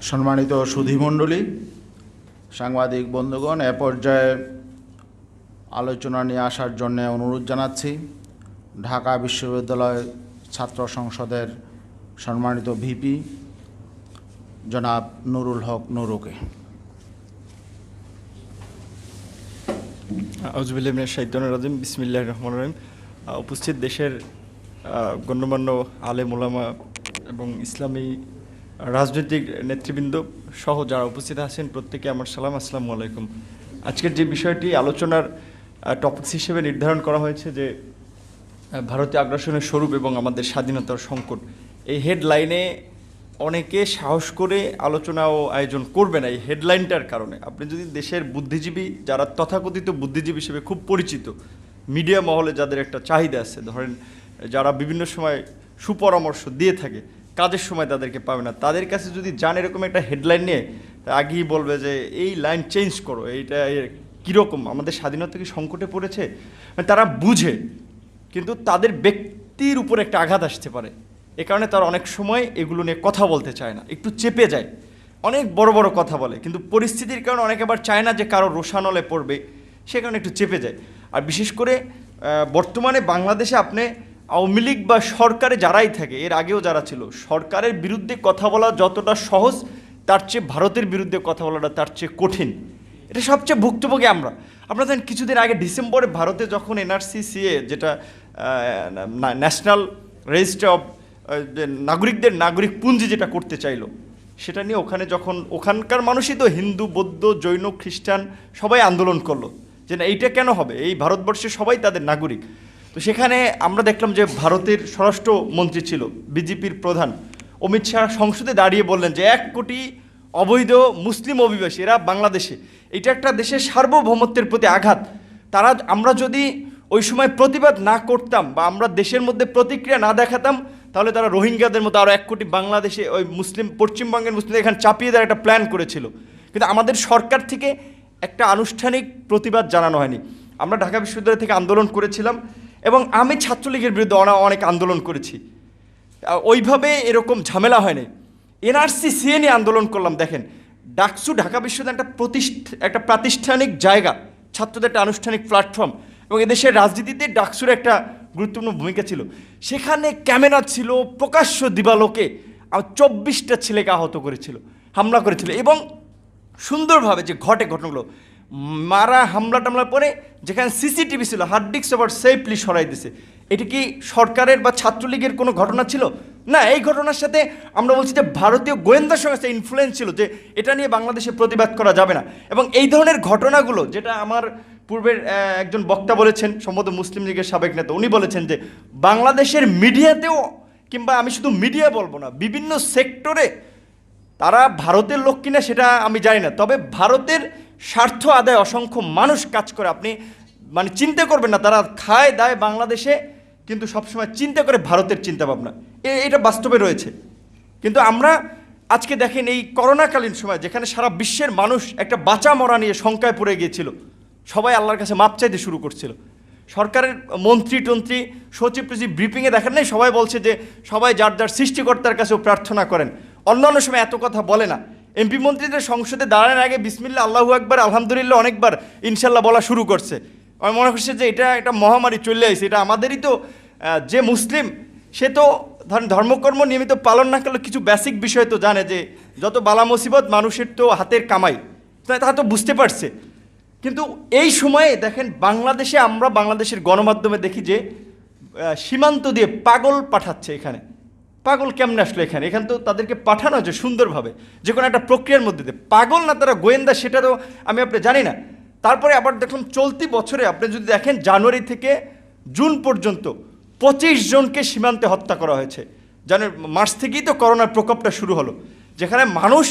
সম্মানিত সুধীমণ্ডলী, সাংবাদিক বন্ধুগণ, এ পর্যায়ে আলোচনা নিয়ে আসার জন্য অনুরোধ জানাচ্ছি ঢাকা বিশ্ববিদ্যালয় ছাত্র সংসদের সম্মানিত ভিপি জনাব নুরুল হক নুরুকে। আউযুবিল্লাহি মিনাশ শাইতানির রাজিম। বিসমিল্লাহির রহমানির রহিম। উপস্থিত দেশের গণ্যমান্য আলেম ওলামা এবং ইসলামী রাজনৈতিক নেতৃবৃন্দ সহ যারা উপস্থিত আছেন প্রত্যেকে আমার সালাম, আসসালামু আলাইকুম। আজকের যে বিষয়টি আলোচনার টপিকস হিসেবে নির্ধারণ করা হয়েছে যে ভারতীয় আগ্রাসনের স্বরূপ এবং আমাদের স্বাধীনতার সংকট, এই হেডলাইনে অনেকে সাহস করে আলোচনা ও আয়োজন করবে না এই হেডলাইনটার কারণে। আপনি যদি দেশের বুদ্ধিজীবী, যারা তথাকথিত বুদ্ধিজীবী হিসেবে খুব পরিচিত, মিডিয়া মহলে যাদের একটা চাহিদা আছে, ধরেন যারা বিভিন্ন সময় সুপরামর্শ দিয়ে থাকে, কাজের সময় তাদেরকে পাবে না, তাদের কাছে যদি যান এরকম একটা হেডলাইন নিয়ে, আগেই বলবে যে এই লাইন চেঞ্জ করো, এইটা কীরকম, আমাদের স্বাধীনতা কি সংকটে পড়েছে। তারা বুঝে, কিন্তু তাদের ব্যক্তির উপর একটা আঘাত আসতে পারে, এ কারণে তারা অনেক সময় এগুলো নিয়ে কথা বলতে চায় না, একটু চেপে যায়, অনেক বড় বড় কথা বলে, কিন্তু পরিস্থিতির কারণে অনেকে আবার চায় না যে কারো রোষানলে পড়বে, সে কারণে একটু চেপে যায়। আর বিশেষ করে বর্তমানে বাংলাদেশে আপনি আওয়ামী লীগ বা সরকারে যারাই থাকে, এর আগেও যারা ছিল, সরকারের বিরুদ্ধে কথা বলা যতটা সহজ, তার চেয়ে ভারতের বিরুদ্ধে কথা বলাটা তার চেয়ে কঠিন। এটা সবচেয়ে ভুক্তভোগী আমরা। আপনারা জানেন কিছুদিন আগে ডিসেম্বরে ভারতে যখন এনআরসি সিএ, যেটা ন্যাশনাল রেজিস্টার অফ নাগরিকদের নাগরিক পুঞ্জি যেটা করতে চাইলো, সেটা নিয়ে ওখানে যখন ওখানকার মানুষই তো হিন্দু, বৌদ্ধ, জৈন, খ্রিস্টান সবাই আন্দোলন করলো যে না, এইটা কেন হবে, এই ভারতবর্ষে সবাই তাদের নাগরিক। তো সেখানে আমরা দেখলাম যে ভারতের স্বরাষ্ট্রমন্ত্রী ছিল, বিজেপির প্রধান অমিত শাহ, সংসদে দাঁড়িয়ে বললেন যে 1 কোটি অবৈধ মুসলিম অভিবাসী এরা বাংলাদেশে, এটা একটা দেশের সার্বভৌমত্বের প্রতি আঘাত। আমরা যদি ওই সময় প্রতিবাদ না করতাম বা আমরা দেশের মধ্যে প্রতিক্রিয়া না দেখাতাম, তাহলে তারা রোহিঙ্গাদের মতো আরও 1 কোটি বাংলাদেশে ওই মুসলিম, পশ্চিমবঙ্গের মুসলিমদের এখানে চাপিয়ে দেওয়ার একটা প্ল্যান করেছিল, কিন্তু আমাদের সরকার থেকে একটা আনুষ্ঠানিক প্রতিবাদ জানানো হয়নি। আমরা ঢাকা বিশ্ববিদ্যালয় থেকে আন্দোলন করেছিলাম এবং আমি ছাত্রলীগের বিরুদ্ধে অনেক আন্দোলন করেছি, ওইভাবে এরকম ঝামেলা হয়নি। এনআরসি সিএ নিয়ে আন্দোলন করলাম। দেখেন, ডাকসু, ঢাকা বিশ্ববিদ্যালয় একটা প্রাতিষ্ঠানিক জায়গা, ছাত্রদের একটা আনুষ্ঠানিক প্ল্যাটফর্ম, এবং এদেশের রাজনীতিতে ডাকসুর একটা গুরুত্বপূর্ণ ভূমিকা ছিল। সেখানে ক্যামেরা ছিল, প্রকাশ্য দিবালোকে 24টা ছেলেকে আহত করেছিল, হামলা করেছিল, এবং সুন্দরভাবে যে ঘটনাগুলো, মারা হামলা টামলার পরে যেখানে সিসিটিভি ছিল, হার্ড ডিস্ক আবার সেফলি সরাই দিছে। এটা কি সরকারের বা ছাত্রলীগের কোনো ঘটনা ছিল? না, এই ঘটনার সাথে আমরা বলছি যে ভারতীয় গোয়েন্দা সংস্থা ইনফ্লুয়েন্স ছিল, যে এটা নিয়ে বাংলাদেশে প্রতিবাদ করা যাবে না। এবং এই ধরনের ঘটনাগুলো, যেটা আমার পূর্বের একজন বক্তা বলেছেন, সম্ভবত মুসলিম লীগের সাবেক নেতা, উনি বলেছেন যে বাংলাদেশের মিডিয়াতেও, কিংবা আমি শুধু মিডিয়া বলবো না, বিভিন্ন সেক্টরে তারা ভারতের লোক কিনা সেটা আমি জানি না, তবে ভারতের স্বার্থ আদায় অসংখ্য মানুষ কাজ করে। আপনি চিন্তা করবেন না, তারা খায় দায় বাংলাদেশে, কিন্তু সবসময় চিন্তা করে ভারতের চিন্তাভাবনা, এটা বাস্তবে রয়েছে। কিন্তু আমরা আজকে দেখেন, এই করোনাকালীন সময় যেখানে সারা বিশ্বের মানুষ একটা বাঁচা মরা নিয়ে শঙ্কায় পড়ে গিয়েছিল, সবাই আল্লাহর কাছে মাপ চাইতে শুরু করছিল। সরকারের মন্ত্রী টন্ত্রী, সচিব টচিব ব্রিফিংয়ে দেখেন নাই, সবাই বলছে যে সবাই যার যার সৃষ্টিকর্তার কাছেও প্রার্থনা করেন। অন্যান্য সময় এত কথা বলে না। এমপি মন্ত্রীদের সংসদে দাঁড়ানোর আগে বিসমিল্লাহ, আল্লাহু আকবার, আলহামদুলিল্লাহ অনেকবার ইনশাল্লাহ বলা শুরু করছে। আমার মনে করছে যে এটা একটা মহামারী চলে আসছে, এটা আমাদেরই তো, যে মুসলিম সে তো ধরেন ধর্মকর্ম নিয়মিত পালন না করলে কিছু বেসিক বিষয় তো জানে, যে যত বালা মুসিবত মানুষের তো হাতের কামাই, তা তো বুঝতে পারছে। কিন্তু এই সময়ে দেখেন, বাংলাদেশে আমরা বাংলাদেশের গণমাধ্যমে দেখি যে সীমান্ত দিয়ে পাগল পাঠাচ্ছে। এখানে পাগল কেমনে আসলো? এখানে তো তাদেরকে পাঠানো হয়েছে সুন্দরভাবে, যে কোনো একটা প্রক্রিয়ার মধ্যে দিয়ে। পাগল না তারা গোয়েন্দা, সেটা তো আমি আপনি জানি না। তারপরে আবার দেখুন, চলতি বছরে আপনি যদি দেখেন, জানুয়ারি থেকে জুন পর্যন্ত 25 জনকে সীমান্তে হত্যা করা হয়েছে। মার্চ থেকেই তো করোনার প্রকোপটা শুরু হলো, যেখানে মানুষ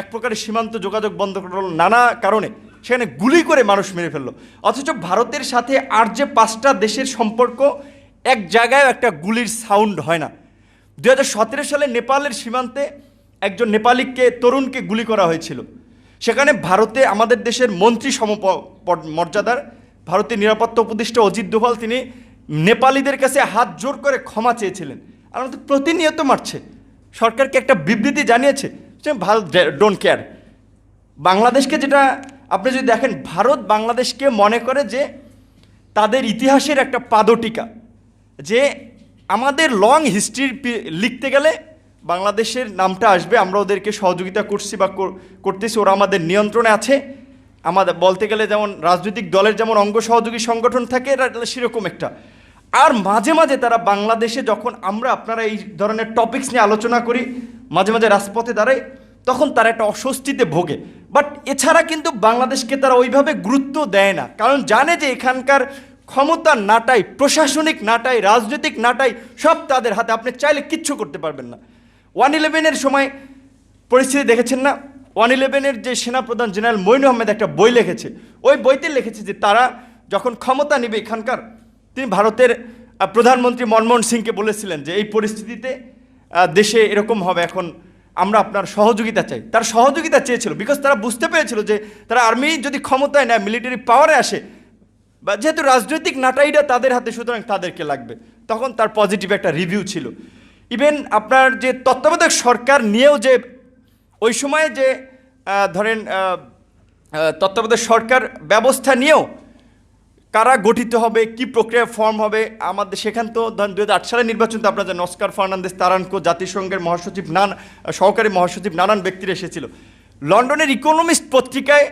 এক প্রকারের সীমান্ত যোগাযোগ বন্ধ করলো নানা কারণে, সেখানে গুলি করে মানুষ মেরে ফেললো। অথচ ভারতের সাথে আর যে 5টা দেশের সম্পর্ক, এক জায়গায় একটা গুলির সাউন্ড হয় না। 2017 সালে নেপালের সীমান্তে একজন নেপালিকে, তরুণকে গুলি করা হয়েছিল। সেখানে ভারতে আমাদের দেশের মন্ত্রী মর্যাদার ভারতের নিরাপত্তা উপদেষ্টা অজিত দোভাল, তিনি নেপালিদের কাছে হাত জোর করে ক্ষমা চেয়েছিলেন। আর আমাদের প্রতিনিয়ত মারছে। সরকারকে একটা বিবৃতি জানিয়েছে, যে ভারত ডোন্ট কেয়ার। বাংলাদেশকে যেটা আপনি যদি দেখেন, ভারত বাংলাদেশকে মনে করে যে তাদের ইতিহাসের একটা পাদটিকা, যে আমাদের লং হিস্ট্রি লিখতে গেলে বাংলাদেশের নামটা আসবে, আমরা ওদেরকে সহযোগিতা করছি বা করতেছি, ওরা আমাদের নিয়ন্ত্রণে আছে। আমাদের বলতে গেলে যেমন রাজনৈতিক দলের যেমন অঙ্গ সহযোগী সংগঠন থাকে, এরা সেরকম একটা। আর মাঝে মাঝে তারা বাংলাদেশে যখন আপনারা এই ধরনের টপিকস নিয়ে আলোচনা করি, মাঝে মাঝে রাজপথে দাঁড়াই, তখন তারা একটা অস্বস্তিতে ভোগে। বাট এছাড়া কিন্তু বাংলাদেশকে তারা ওইভাবে গুরুত্ব দেয় না, কারণ জানে যে এখানকার ক্ষমতার নাটাই, প্রশাসনিক নাটাই, রাজনৈতিক নাটাই সব তাদের হাতে। আপনি চাইলে কিচ্ছু করতে পারবেন না। 1/11-এর সময় পরিস্থিতি দেখেছেন না? 1/11-এর যে সেনাপ্রধান জেনারেল মঈন আহমেদ একটা বই লিখেছে, ওই বইতে লিখেছে যে তারা যখন ক্ষমতা নেবে এখানকার, তিনি ভারতের প্রধানমন্ত্রী মনমোহন সিংকে বলেছিলেন যে এই পরিস্থিতিতে দেশে এরকম হবে, এখন আমরা আপনার সহযোগিতা চাই। তার সহযোগিতা চেয়েছিল, বিকজ তারা বুঝতে পেরেছিল যে তারা আর্মি যদি ক্ষমতায় নেয়, মিলিটারি পাওয়ারে আসে, বা যেহেতু রাজনৈতিক নাটাইটা তাদের হাতে, সুতরাং তাদেরকে লাগবে। তখন তার পজিটিভ একটা রিভিউ ছিল। ইভেন আপনার যে তত্ত্বাবধায়ক সরকার নিয়েও যে ওই সময়ে যে ধরেন তত্ত্বাবধায়ক সরকার ব্যবস্থা নিয়েও কারা গঠিত হবে, কি প্রক্রিয়া ফর্ম হবে, আমাদের সেখান তো 2008 সালের নির্বাচন তো আপনারা জানেন, অস্কার ফার্নান্দেস তারানকো, জাতিসংঘের মহাসচিব, সহকারী মহাসচিব, নানান ব্যক্তিরা এসেছিল। লন্ডনের ইকোনমিস্ট পত্রিকায়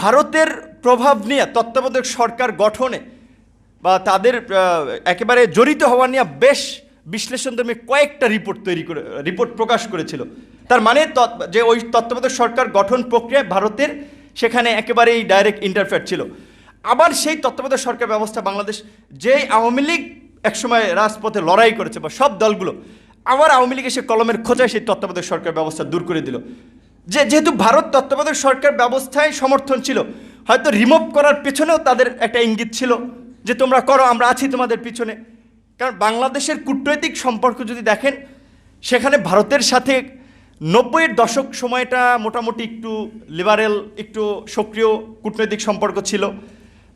ভারতের প্রভাব নিয়ে তত্ত্বাবধায়ক সরকার গঠনে বা তাদের একেবারে জড়িত হওয়া নিয়ে বেশ বিশ্লেষণধর্মী কয়েকটা রিপোর্ট প্রকাশ করেছিল। তার মানে যে ওই তত্ত্বাবধায়ক সরকার গঠন প্রক্রিয়ায় ভারতের সেখানে একেবারেই ডাইরেক্ট ইন্টারফেয়ার ছিল। আবার সেই তত্ত্বাবধায়ক সরকার ব্যবস্থা বাংলাদেশ, যেই আওয়ামী লীগ একসময় রাজপথে লড়াই করেছে বা সব দলগুলো, আবার আওয়ামী লীগ এসে কলমের খোঁজায় সেই তত্ত্বাবধায়ক সরকার ব্যবস্থা দূর করে দিল। যেহেতু ভারত তত্ত্বাবধায়ক সরকার ব্যবস্থায় সমর্থন ছিল, হয়তো রিমুভ করার পেছনেও তাদের একটা ইঙ্গিত ছিল যে তোমরা করো, আমরা আছি তোমাদের পিছনে। কারণ বাংলাদেশের কূটনৈতিক সম্পর্ক যদি দেখেন, সেখানে ভারতের সাথে 90-এর দশক সময়টা মোটামুটি একটু লিবারেল, একটু সক্রিয় কূটনৈতিক সম্পর্ক ছিল।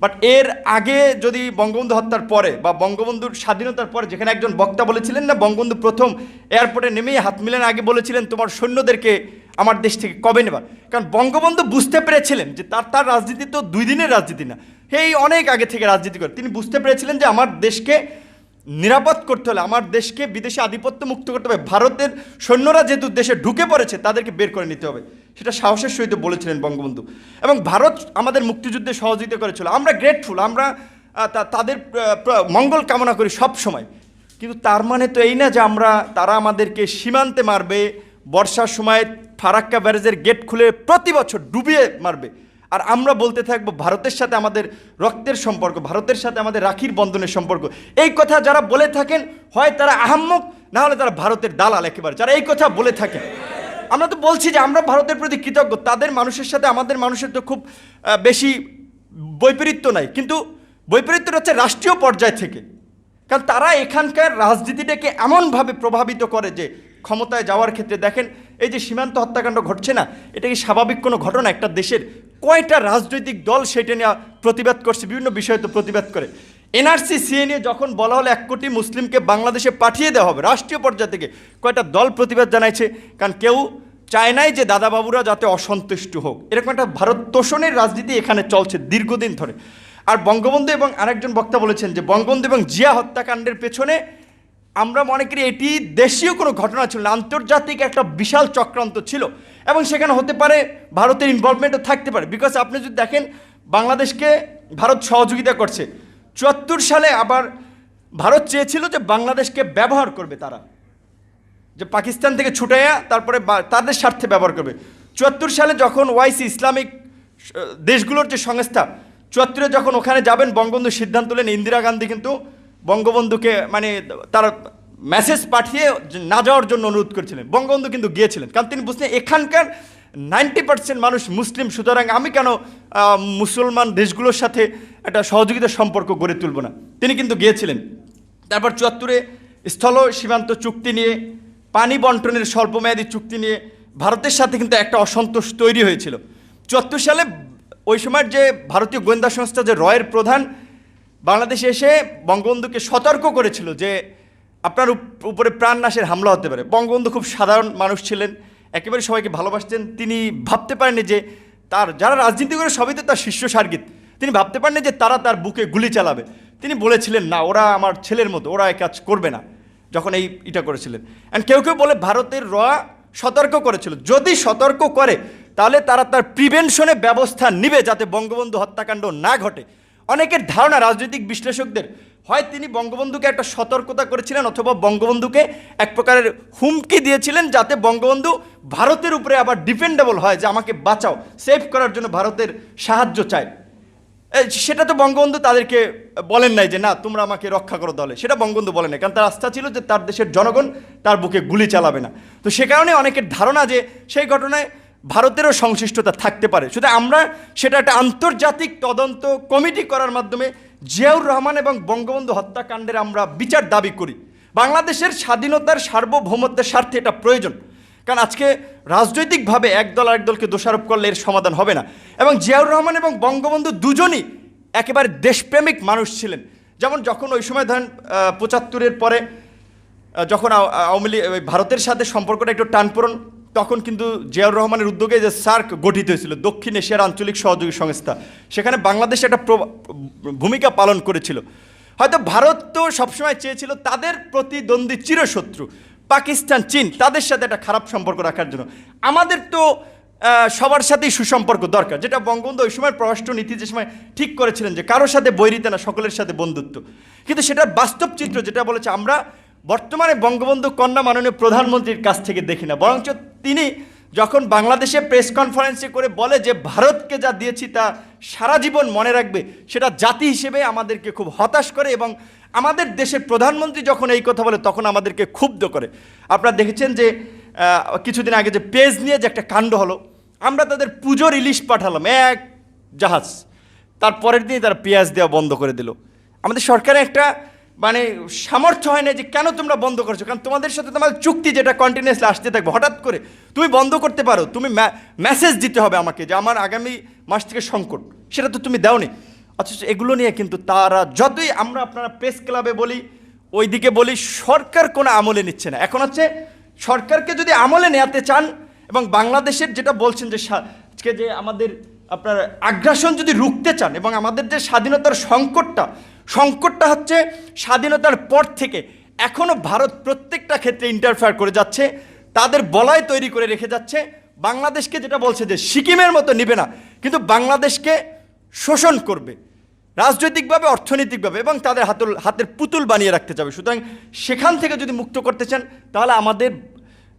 বাট এর আগে যদি বঙ্গবন্ধু হত্যার পরে বা বঙ্গবন্ধুর স্বাধীনতার পরে, যেখানে একজন বক্তা বলেছিলেন না, বঙ্গবন্ধু প্রথম এয়ারপোর্টে নেমেই হাত মিলেন আগে বলেছিলেন তোমার সৈন্যদেরকে আমার দেশ থেকে কবে নেবা। কারণ বঙ্গবন্ধু বুঝতে পেরেছিলেন যে তার রাজনীতি তো 2 দিনের রাজনীতি না, এই অনেক আগে থেকে রাজনীতি করে তিনি বুঝতে পেরেছিলেন যে আমার দেশকে নিরাপদ করতে হলে, আমার দেশকে বিদেশি আধিপত্য মুক্ত করতে হবে, ভারতের সৈন্যরা যেহেতু দেশে ঢুকে পড়েছে তাদেরকে বের করে নিতে হবে। সেটা সাহসের সহিত বলেছিলেন বঙ্গবন্ধু। এবং ভারত আমাদের মুক্তিযুদ্ধে সহযোগিতা করেছিল, আমরা গ্রেটফুল, আমরা তাদের মঙ্গল কামনা করি সব সময়। কিন্তু তার মানে তো এই না যে তারা আমাদেরকে সীমান্তে মারবে, বর্ষার সময় ফারাক্কা ব্যারেজের গেট খুলে প্রতি বছর ডুবিয়ে মারবে, আর আমরা বলতে থাকবো ভারতের সাথে আমাদের রক্তের সম্পর্ক, ভারতের সাথে আমাদের রাখির বন্ধনের সম্পর্ক। এই কথা যারা বলে থাকেন, হয় তারা আহাম্মক, না হলে তারা ভারতের দালাল একেবারে, যারা এই কথা বলে থাকেন। আমরা তো বলছি যে আমরা ভারতের প্রতি কৃতজ্ঞ, তাদের মানুষের সাথে আমাদের মানুষের তো খুব বেশি বৈপরীত্য নাই, কিন্তু বৈপরীত্যটা হচ্ছে রাষ্ট্রীয় পর্যায় থেকে। কারণ তারা এখানকার রাজনীতিটাকে এমনভাবে প্রভাবিত করে যে ক্ষমতায় যাওয়ার ক্ষেত্রে দেখেন, এই যে সীমান্ত হত্যাকাণ্ড ঘটছে না, এটা কি স্বাভাবিক কোনো ঘটনা? একটা দেশের কয়টা রাজনৈতিক দল সেটা নিয়ে প্রতিবাদ করছে, বিভিন্ন বিষয়ে তো প্রতিবাদ করে। এনআরসি সিএ নিয়ে যখন বলা হলো 1 কোটি মুসলিমকে বাংলাদেশে পাঠিয়ে দেওয়া হবে, রাষ্ট্রীয় পর্যায় থেকে কয়টা দল প্রতিবাদ জানাইছে? কারণ কেউ চায় নাই যে দাদাবাবুরা যাতে অসন্তুষ্ট হোক। এরকম একটা ভারত তোষণের রাজনীতি এখানে চলছে দীর্ঘদিন ধরে। আর বঙ্গবন্ধু এবং আরেকজন বক্তা বলেছেন যে বঙ্গবন্ধু এবং জিয়া হত্যাকাণ্ডের পেছনে আমরা মনে করি এটি দেশীয় কোনো ঘটনা ছিল না, আন্তর্জাতিক একটা বিশাল চক্রান্ত ছিল, এবং সেখানে হতে পারে ভারতের ইনভলভমেন্টও থাকতে পারে। বিকজ আপনি যদি দেখেন, বাংলাদেশকে ভারত সহযোগিতা করছে 74 সালে, আবার ভারত চেয়েছিল যে বাংলাদেশকে ব্যবহার করবে, তারা যে পাকিস্তান থেকে ছুটাইয়া তারপরে তাদের স্বার্থে ব্যবহার করবে। 74 সালে যখন ওআইসি, ইসলামিক দেশগুলোর যে সংস্থা, 74-এ যখন ওখানে যাবেন, বঙ্গবন্ধু সিদ্ধান্ত নেন, ইন্দিরা গান্ধী কিন্তু বঙ্গবন্ধুকে মানে তার মেসেজ পাঠিয়ে না যাওয়ার জন্য অনুরোধ করেছিলেন। বঙ্গবন্ধু কিন্তু গিয়েছিলেন, কারণ তিনি বুঝলেন এখানকার 90% মানুষ মুসলিম, সুতরাং আমি কেন মুসলমান দেশগুলোর সাথে একটা সহযোগিতার সম্পর্ক গড়ে তুলব না। তিনি কিন্তু গিয়েছিলেন। তারপর 74-এ স্থল সীমান্ত চুক্তি নিয়ে, পানি বন্টনের স্বল্পমেয়াদী চুক্তি নিয়ে ভারতের সাথে কিন্তু একটা অসন্তোষ তৈরি হয়েছিল। 74 সালে ওই সময়ের যে ভারতীয় গোয়েন্দা সংস্থা, যে রয়ের প্রধান, বাংলাদেশে এসে বঙ্গবন্ধুকে সতর্ক করেছিল যে আপনার উপরে প্রাণনাশের হামলা হতে পারে। বঙ্গবন্ধু খুব সাধারণ মানুষ ছিলেন, একেবারে সবাইকে ভালোবাসতেন। তিনি ভাবতে পারেননি যে তার যারা রাজনীতি করে সবই তো তার শিষ্য সার্গিত, তিনি ভাবতে পারেননি যে তারা তার বুকে গুলি চালাবে। তিনি বলেছিলেন না, ওরা আমার ছেলের মতো, ওরা এই কাজ করবে না, যখন এটা করেছিলেন। অ্যান্ড কেউ কেউ বলে ভারতের সতর্ক করেছিল, যদি সতর্ক করে তাহলে তারা তার প্রিভেনশনে ব্যবস্থা নিবে যাতে বঙ্গবন্ধু হত্যাকাণ্ড না ঘটে। অনেকের ধারণা, রাজনৈতিক বিশ্লেষকদের, হয় তিনি বঙ্গবন্ধুকে একটা সতর্কতা করেছিলেন অথবা বঙ্গবন্ধুকে এক প্রকারের হুমকি দিয়েছিলেন যাতে বঙ্গবন্ধু ভারতের উপরে আবার ডিপেন্ডেবল হয়, যে আমাকে বাঁচাও, সেভ করার জন্য ভারতের সাহায্য চায়। সেটা তো বঙ্গবন্ধু তাদেরকে বলেন নাই যে না তোমরা আমাকে রক্ষা করো দলে, সেটা বঙ্গবন্ধু বলেন নাই, কারণ তার আস্থা ছিল যে তার দেশের জনগণ তার বুকে গুলি চালাবে না। তো সে কারণে অনেকের ধারণা যে সেই ঘটনায় ভারতেরও সংশ্লিষ্টতা থাকতে পারে। শুধু আমরা সেটা একটা আন্তর্জাতিক তদন্ত কমিটি করার মাধ্যমে জিয়াউর রহমান এবং বঙ্গবন্ধু হত্যাকাণ্ডের আমরা বিচার দাবি করি। বাংলাদেশের স্বাধীনতার সার্বভৌমত্বের স্বার্থে এটা প্রয়োজন, কারণ আজকে রাজনৈতিকভাবে একদল আরেকদলকে দোষারোপ করলে এর সমাধান হবে না। এবং জিয়াউর রহমান এবং বঙ্গবন্ধু দুজনই একেবারে দেশপ্রেমিক মানুষ ছিলেন। যখন ওই সময় ধরেন ৭৫-এর পরে যখন আওয়ামী লীগ ভারতের সাথে সম্পর্কটা একটু টানপোড়েন, তখন কিন্তু জিয়াউর রহমানের উদ্যোগে যে সার্ক গঠিত হয়েছিল, দক্ষিণ এশিয়ার আঞ্চলিক সহযোগী সংস্থা, সেখানে বাংলাদেশ একটা ভূমিকা পালন করেছিল। হয়তো ভারত তো সবসময় চেয়েছিল তাদের প্রতিদ্বন্দ্বী চিরশত্রু পাকিস্তান, চীন, তাদের সাথে একটা খারাপ সম্পর্ক রাখার জন্য। আমাদের তো সবার সাথেই সুসম্পর্ক দরকার, যেটা বঙ্গবন্ধু ওই সময় পররাষ্ট্র নীতি যে সময় ঠিক করেছিলেন যে কারোর সাথে বৈরিতা না, সকলের সাথে বন্ধুত্ব। কিন্তু সেটার বাস্তব চিত্র যেটা বলেছে আমরা বর্তমানে বঙ্গবন্ধু কন্যা মাননীয় প্রধানমন্ত্রীর কাছ থেকে দেখি না, বরঞ্চ তিনি যখন বাংলাদেশে প্রেস কনফারেন্সে করে বলে যে ভারতকে যা দিয়েছি তা সারা জীবন মনে রাখবে, সেটা জাতি হিসেবে আমাদেরকে খুব হতাশ করে। এবং আমাদের দেশের প্রধানমন্ত্রী যখন এই কথা বলে তখন আমাদেরকে ক্ষুব্ধ করে। আপনারা দেখেছেন যে কিছুদিন আগে যে পেজ নিয়ে যে একটা কাণ্ড হলো, আমরা তাদের পুজোর ইলিশ পাঠালাম এক জাহাজ, তারপরের দিনই তারা পেঁয়াজ দেওয়া বন্ধ করে দিল। আমাদের সরকারের একটা সামর্থ্য হয় না যে কেন তোমরা বন্ধ করছো, কারণ তোমাদের সাথে তোমাদের চুক্তি যেটা কন্টিনিউয়াসলি আসতে থাকবে, হঠাৎ করে তুমি বন্ধ করতে পারো, তুমি মেসেজ দিতে হবে আমাকে যে আমার আগামী মাস থেকে সংকট, সেটা তো তুমি দাওনি। অথচ এগুলো নিয়ে কিন্তু তারা যতই আপনারা প্রেস ক্লাবে বলি, ওইদিকে বলি, সরকার কোনো আমলে নিচ্ছে না। এখন হচ্ছে সরকারকে যদি আমলে নেওয়াতে চান এবং বাংলাদেশের যেটা বলছেন যে আজকে যে আমাদের আপনার আগ্রাসন যদি রুখতে চান এবং আমাদের যে স্বাধীনতার সংকটটা হচ্ছে স্বাধীনতার পর থেকে এখনও ভারত প্রত্যেকটা ক্ষেত্রে ইন্টারফেয়ার করে যাচ্ছে, তাদের বলয় তৈরি করে রেখে যাচ্ছে। বাংলাদেশকে যেটা বলছে যে সিকিমের মতো নিবে না, কিন্তু বাংলাদেশকে শোষণ করবে রাজনৈতিকভাবে, অর্থনৈতিকভাবে, এবং তাদের হাতের পুতুল বানিয়ে রাখতে যাবে। সুতরাং সেখান থেকে যদি মুক্ত করতে চান তাহলে আমাদের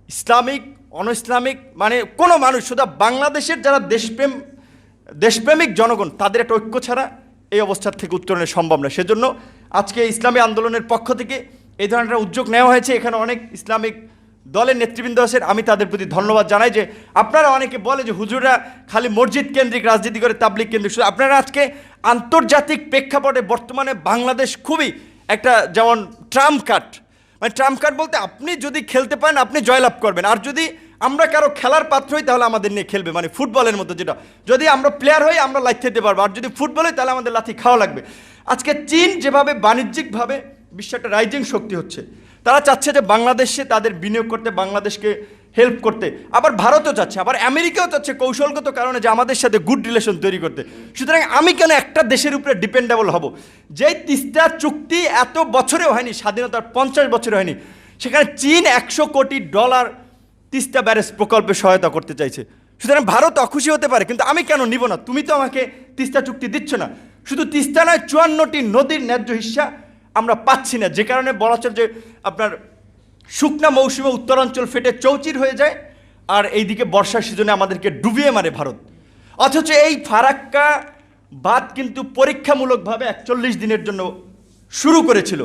ইসলামিক, অন ইসলামিক কোনো মানুষ, শুধু বাংলাদেশের যারা দেশপ্রেমিক জনগণ, তাদের একটা ঐক্য ছাড়া এই অবস্থার থেকে উত্তরণের সম্ভব না। সেজন্য আজকে ইসলামী আন্দোলনের পক্ষ থেকে এই ধরনের উদ্যোগ নেওয়া হয়েছে। এখানে অনেক ইসলামিক দলের নেতৃবৃন্দ আছেন, আমি তাদের প্রতি ধন্যবাদ জানাই। যে আপনারা অনেকে বলে যে হুজুররা খালি মসজিদ কেন্দ্রিক রাজনীতি করে, তাবলিগ কেন্দ্রিক, শুধু আপনারা আজকে আন্তর্জাতিক প্রেক্ষাপটে বর্তমানে বাংলাদেশ খুবই একটা যেমন ট্রাম্প কার্ড বলতে আপনি যদি খেলতে পারেন আপনি জয়লাভ করবেন, আর যদি আমরা কারো খেলার পাত্র হই তাহলে আমাদের নিয়ে খেলবে, ফুটবলের মতো, যেটা যদি আমরা প্লেয়ার হই আমরা লাথি দিতে পারবো, আর যদি ফুটবল হই তাহলে আমাদের লাথি খাওয়া লাগবে। আজকে চীন যেভাবে বাণিজ্যিকভাবে বিশ্ব একটা রাইজিং শক্তি হচ্ছে, তারা চাচ্ছে যে বাংলাদেশে তাদের বিনিয়োগ করতে, বাংলাদেশকে হেল্প করতে, আবার ভারতও চাচ্ছে, আবার আমেরিকাও চাচ্ছে কৌশলগত কারণে যে আমাদের সাথে গুড রিলেশন তৈরি করতে। সুতরাং আমি কেন একটা দেশের উপরে ডিপেন্ডেবল হব? যেই তিস্তা চুক্তি এত বছরেও হয়নি, স্বাধীনতার 50 বছরে হয়নি, সেখানে চীন $100 কোটি তিস্তা ব্যারেজ প্রকল্পে সহায়তা করতে চাইছে। সুতরাং ভারত অখুশি হতে পারে, কিন্তু আমি কেন নিব না? তুমি তো আমাকে তিস্তা চুক্তি দিচ্ছ না। শুধু তিস্তা নয়, 54টি নদীর ন্যায্য হিস্সা আমরা পাচ্ছি না, যে কারণে বলা চলে যে আপনার শুকনা মৌসুমে উত্তরাঞ্চল ফেটে চৌচির হয়ে যায়, আর এইদিকে বর্ষার সিজনে আমাদেরকে ডুবিয়ে মারে ভারত। অথচ এই ফারাক্কা বাঁধ কিন্তু পরীক্ষামূলকভাবে 41 দিনের জন্য শুরু করেছিল।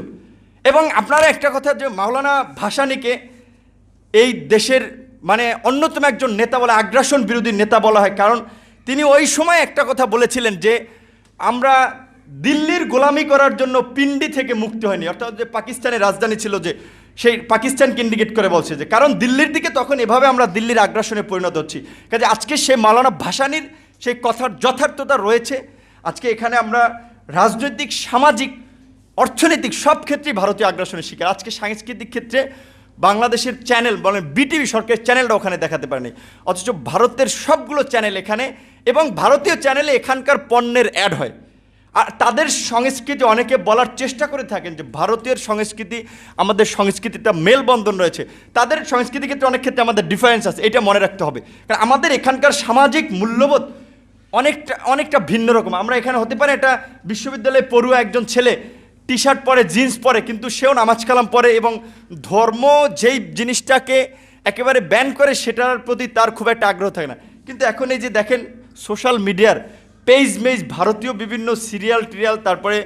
এবং আপনারা একটা কথা, যে মাওলানা ভাসানীকে এই দেশের অন্যতম একজন নেতা বলা, আগ্রাসন বিরোধী নেতা বলা হয়, কারণ তিনি ওই সময় একটা কথা বলেছিলেন যে আমরা দিল্লির গোলামি করার জন্য পিন্ডি থেকে মুক্তি হয়নি, অর্থাৎ যে পাকিস্তানের রাজধানী ছিল, যে সেই পাকিস্তানকে ইন্ডিকেট করে বলছে যে কারণ দিল্লির দিকে তখন এভাবে আমরা দিল্লির আগ্রাসনে পরিণত হচ্ছি। কাজে আজকে সেই মাওলানা ভাসানীর সেই কথার যথার্থতা রয়েছে। আজকে এখানে আমরা রাজনৈতিক, সামাজিক, অর্থনৈতিক সব ক্ষেত্রেই ভারতীয় আগ্রাসনের শিকার। আজকে সাংস্কৃতিক ক্ষেত্রে বাংলাদেশের চ্যানেল বলেন বিটিভি সরকারের চ্যানেলটা ওখানে দেখাতে পারেনি, অথচ ভারতের সবগুলো চ্যানেল এখানে, এবং ভারতীয় চ্যানেলে এখানকার পণ্যের অ্যাড হয়। আর তাদের সংস্কৃতি অনেকে বলার চেষ্টা করে থাকেন যে ভারতীয় সংস্কৃতি আমাদের সংস্কৃতিটা মেলবন্ধন রয়েছে, তাদের সংস্কৃতির ক্ষেত্রে অনেক ক্ষেত্রে আমাদের ডিফারেন্স আছে, এটা মনে রাখতে হবে। কারণ আমাদের এখানকার সামাজিক মূল্যবোধ অনেকটা ভিন্ন রকম। আমরা এখানে হতে পারে একটা বিশ্ববিদ্যালয়ে পড়ুয়া একজন ছেলে টি শার্ট পরে, জিন্স পরে, কিন্তু সেও নামাজ কালাম পরে এবং ধর্ম যেই জিনিসটাকে একেবারে ব্যান করে সেটার প্রতি তার খুব একটা আগ্রহ থাকে না। কিন্তু এখন এই যে দেখেন সোশ্যাল মিডিয়ার পেজ মেজ, ভারতীয় বিভিন্ন সিরিয়াল টিরিয়াল, তারপরে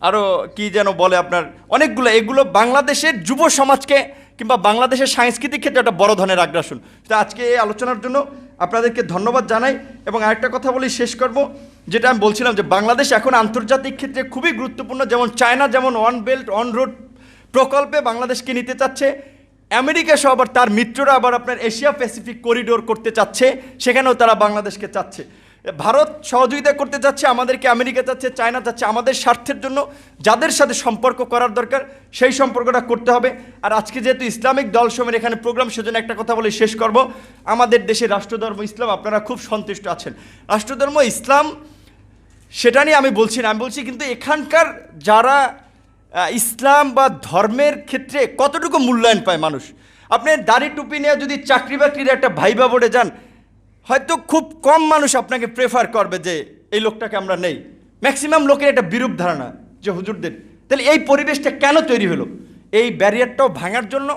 আরও কি যেন বলে আপনার অনেকগুলো, এগুলো বাংলাদেশের যুব সমাজকে কিংবা বাংলাদেশের সাংস্কৃতিক ক্ষেত্রে একটা বড় ধরনের আগ্রাসন। তো আজকে এই আলোচনার জন্য আপনাদেরকে ধন্যবাদ জানাই। এবং আরেকটা কথা বলি শেষ করব, যেটা আমি বলছিলাম যে বাংলাদেশ এখন আন্তর্জাতিক ক্ষেত্রে খুবই গুরুত্বপূর্ণ। যেমন চায়না যেমন ওয়ান বেল্ট ওয়ান রোড প্রকল্পে বাংলাদেশকে নিতে চাচ্ছে, আমেরিকা সহ আবার তার মিত্ররা আবার আপনার এশিয়া প্যাসিফিক করিডোর করতে চাচ্ছে, সেখানেও তারা বাংলাদেশকে চাচ্ছে। ভারত সহযোগিতা করতে চাচ্ছে, আমাদেরকে আমেরিকা চাচ্ছে, চায়না চাচ্ছে। আমাদের স্বার্থের জন্য যাদের সাথে সম্পর্ক করার দরকার সেই সম্পর্কটা করতে হবে। আর আজকে যেহেতু ইসলামিক দলসমূহের এখানে প্রোগ্রাম, সেজন্য একটা কথা বলে শেষ করব। আমাদের দেশে রাষ্ট্রধর্ম ইসলাম, আপনারা খুব সন্তুষ্ট আছেন। রাষ্ট্রধর্ম ইসলাম সেটা নিয়ে আমি বলছি না, আমি বলছি কিন্তু এখানকার যারা ইসলাম বা ধর্মের ক্ষেত্রে কতটুকু মূল্যায়ন পায় মানুষ। আপনি দাড়ি টুপি নিয়ে যদি চাকরি বাকরির একটা ভাইবা বোর্ডে যান, হয়তো খুব কম মানুষ আপনাকে প্রেফার করবে যে এই লোকটাকে আমরা নেই। ম্যাক্সিমাম লোকের একটা বিরূপ ধারণা যে হুজুরদের। তাহলে এই পরিবেশটা কেন তৈরি হলো? এই ব্যারিয়ারটাও ভাঙার জন্য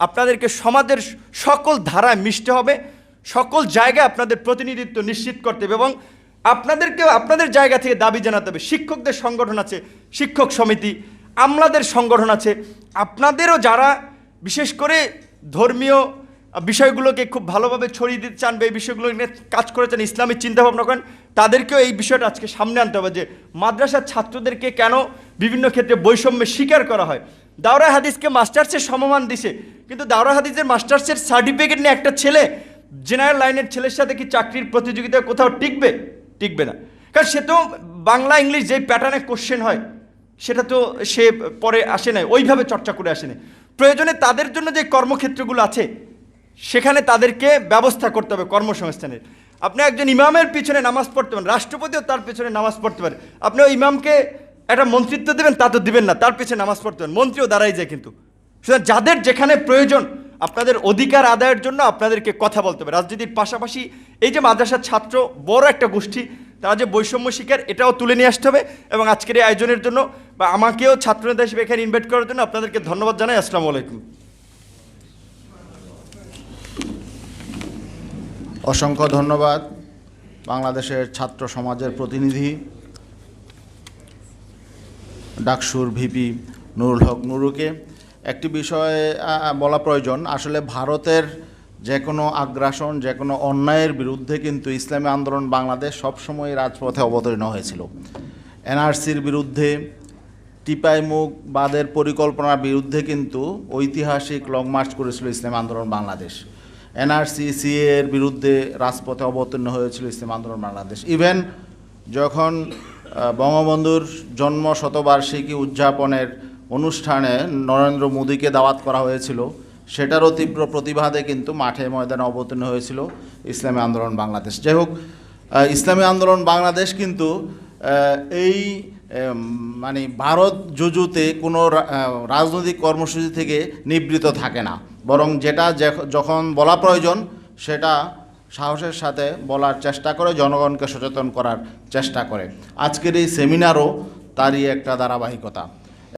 আপনাদেরকে সমাজের সকল ধারায় মিশতে হবে, সকল জায়গায় আপনাদের প্রতিনিধিত্ব নিশ্চিত করতে হবে, এবং আপনাদেরকেও আপনাদের জায়গা থেকে দাবি জানাতে হবে। শিক্ষকদের সংগঠন আছে, শিক্ষক সমিতি, আমলাদের সংগঠন আছে, আপনাদেরও যারা বিশেষ করে ধর্মীয় বিষয়গুলোকে খুব ভালোভাবে ছড়িয়ে দিতে চান বা এই বিষয়গুলো নিয়ে কাজ করে চান, ইসলামিক চিন্তাভাবনা করেন, তাদেরকেও এই বিষয়টা আজকে সামনে আনতে হবে যে মাদ্রাসার ছাত্রদেরকে কেন বিভিন্ন ক্ষেত্রে বৈষম্যের শিকার করা হয়। দাওরা হাদিসকে মাস্টার্সের সমমান দিছে, কিন্তু দাওরা হাদিসের মাস্টার্সের সার্টিফিকেট নিয়ে একটা ছেলে জেনারেল লাইনের ছেলের সাথে কি চাকরির প্রতিযোগিতায় কোথাও টিকবে না। কারণ সে তো বাংলা ইংলিশ যেই প্যাটার্নে কোশ্চেন হয় সেটা তো সে পরে আসে না, ওইভাবে চর্চা করে আসে না। প্রয়োজনে তাদের জন্য যে কর্মক্ষেত্রগুলো আছে সেখানে তাদেরকে ব্যবস্থা করতে হবে কর্মসংস্থানের। আপনি একজন ইমামের পিছনে নামাজ পড়তে পারেন, রাষ্ট্রপতিও তার পিছনে নামাজ পড়তে পারে। আপনি ওই ইমামকে একটা মন্ত্রিত্ব দেবেন, তা তো দিবেন না, তার পিছনে নামাজ পড়তে পারেন, মন্ত্রীও দাঁড়াই যায়। কিন্তু সুতরাং যাদের যেখানে প্রয়োজন আপনাদের অধিকার আদায়ের জন্য আপনাদেরকে কথা বলতে হবে। রাজনীতির পাশাপাশি এই যে মাদ্রাসার ছাত্র বড় একটা গোষ্ঠী, তারা যে বৈষম্য শিকার, এটাও তুলে নিয়ে আসতে হবে। এবং আজকের এই আয়োজনের জন্য বা আমাকেও ছাত্রনেতা হিসেবে এখানে ইনভাইট করার জন্য আপনাদেরকে ধন্যবাদ জানাই। আসসালামু আলাইকুম। অসংখ্য ধন্যবাদ বাংলাদেশের ছাত্র সমাজের প্রতিনিধি ডাকসুর ভিপি নুরুল হক নুরুকে। একটি বিষয়ে বলা প্রয়োজন, আসলে ভারতের যে কোনো আগ্রাসন, যে কোনো অন্যায়ের বিরুদ্ধে কিন্তু ইসলামী আন্দোলন বাংলাদেশ সবসময় রাজপথে অবতীর্ণ হয়েছিল। এনআরসির বিরুদ্ধে, টিপাইমুখ বাদের পরিকল্পনার বিরুদ্ধে কিন্তু ঐতিহাসিক লং মার্চ করেছিল ইসলামী আন্দোলন বাংলাদেশ। এনআরসি সিএ এর বিরুদ্ধে রাজপথে অবতীর্ণ হয়েছিল ইসলামী আন্দোলন বাংলাদেশ। ইভেন যখন বঙ্গবন্ধুর জন্ম শতবার্ষিকী উদযাপনের অনুষ্ঠানে নরেন্দ্র মোদীকে দাওয়াত করা হয়েছিল, সেটারও তীব্র প্রতিবাদে কিন্তু মাঠে ময়দানে অবতীর্ণ হয়েছিল ইসলামী আন্দোলন বাংলাদেশ। যাই হোক, ইসলামী আন্দোলন বাংলাদেশ কিন্তু এই মানে ভারত জুজুতে কোনো রাজনৈতিক কর্মসূচি থেকে নিবৃত থাকে না, বরং যেটা যখন বলা প্রয়োজন সেটা সাহসের সাথে বলার চেষ্টা করে, জনগণকে সচেতন করার চেষ্টা করে। আজকের এই সেমিনারও তারই একটা ধারাবাহিকতা।